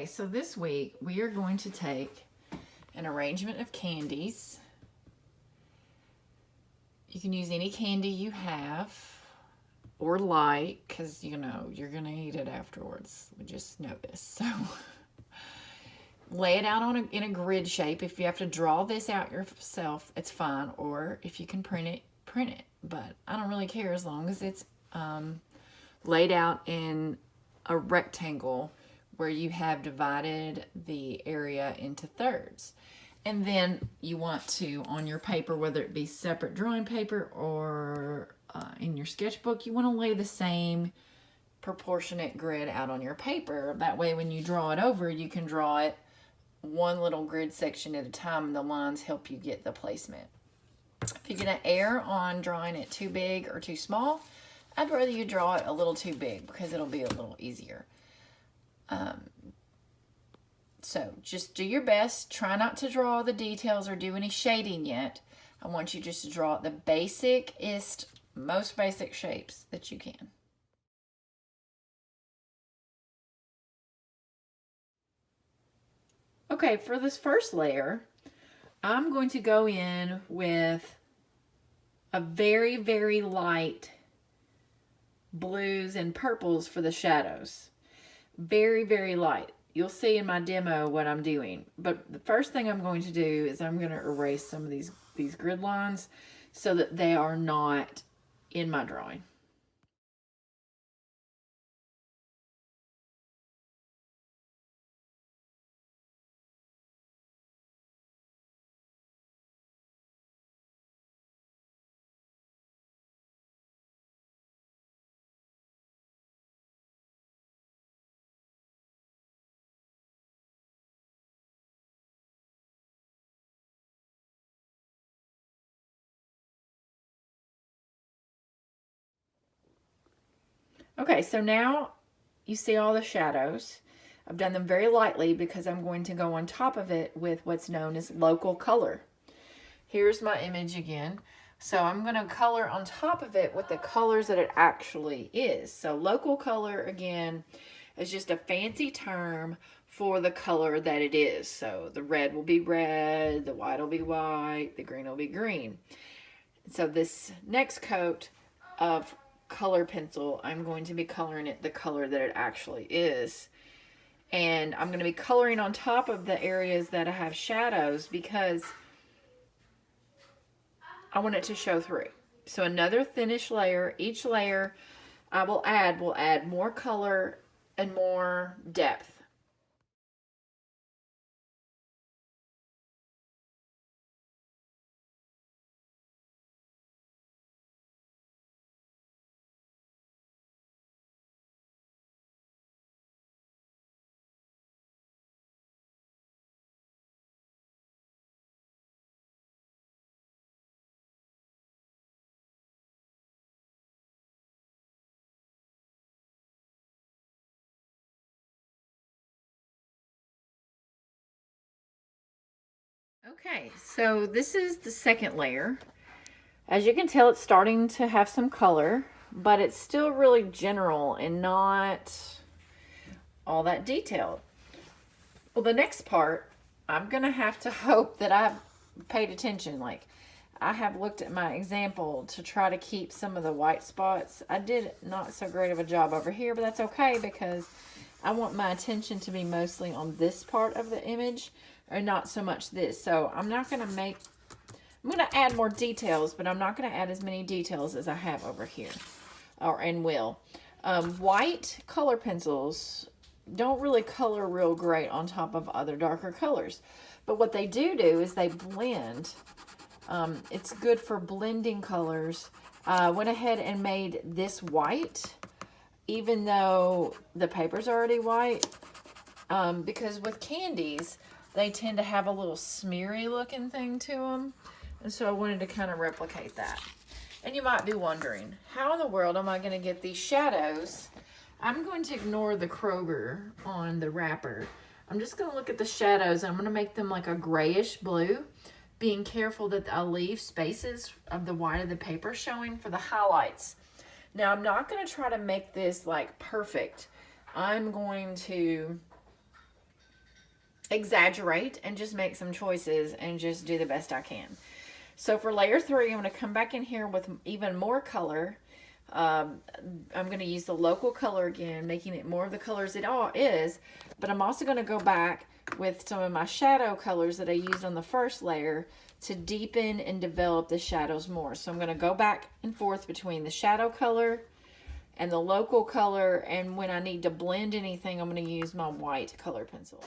Okay, so this week we are going to take an arrangement of candies. You can use any candy you have or like, because you know you're going to eat it afterwards. We just know this. So lay it out in a grid shape. If you have to draw this out yourself, it's fine. Or if you can print it, print it. But I don't really care as long as it's laid out in a rectangle where you have divided the area into thirds. And then you want to, on your paper, whether it be separate drawing paper or in your sketchbook, you want to lay the same proportionate grid out on your paper. That way when you draw it over, you can draw it one little grid section at a time, and the lines help you get the placement. If you're going to err on drawing it too big or too small, I'd rather you draw it a little too big because it'll be a little easier. So just do your best. Try not to draw the details or do any shading yet. I want you just to draw the basicest, most basic shapes that you can. Okay, for this first layer, I'm going to go in with a very, very light blues and purples for the shadows. Very, very light. You'll see in my demo what I'm doing. But the first thing I'm going to do is I'm going to erase some of these grid lines so that they are not in my drawing. Okay, so now you see all the shadows. I've done them very lightly because I'm going to go on top of it with what's known as local color. Here's my image again. So I'm going to color on top of it with the colors that it actually is. So local color, again, is just a fancy term for the color that it is. So the red will be red, the white will be white, the green will be green. So this next coat of color pencil, I'm going to be coloring it the color that it actually is. And I'm going to be coloring on top of the areas that I have shadows because I want it to show through. So another thinnish layer. Each layer I will add more color and more depth. Okay, so this is the second layer. As you can tell, it's starting to have some color, but it's still really general and not all that detailed. Well, the next part, I'm going to have to hope that I've paid attention. Like, I have looked at my example to try to keep some of the white spots. I did not so great of a job over here, but that's okay because I want my attention to be mostly on this part of the image and not so much this. So I'm not going to make, I'm going to add more details, but I'm not going to add as many details as I have over here, and will. White color pencils don't really color real great on top of other darker colors. But what they do is they blend. It's good for blending colors. Went ahead and made this white, even though the paper's already white, because with candies, they tend to have a little smeary looking thing to them. And so I wanted to kind of replicate that. And you might be wondering, how in the world am I going to get these shadows? I'm going to ignore the Kroger on the wrapper. I'm just going to look at the shadows. I'm going to make them like a grayish blue, being careful that I leave spaces of the white of the paper showing for the highlights. Now, I'm not going to try to make this like perfect. I'm going to exaggerate and just make some choices and just do the best I can. So for layer 3, I'm going to come back in here with even more color. I'm going to use the local color again, making it more of the colors it all is, but I'm also going to go back with some of my shadow colors that I used on the first layer to deepen and develop the shadows more. So I'm going to go back and forth between the shadow color and the local color, and when I need to blend anything, I'm going to use my white color pencil.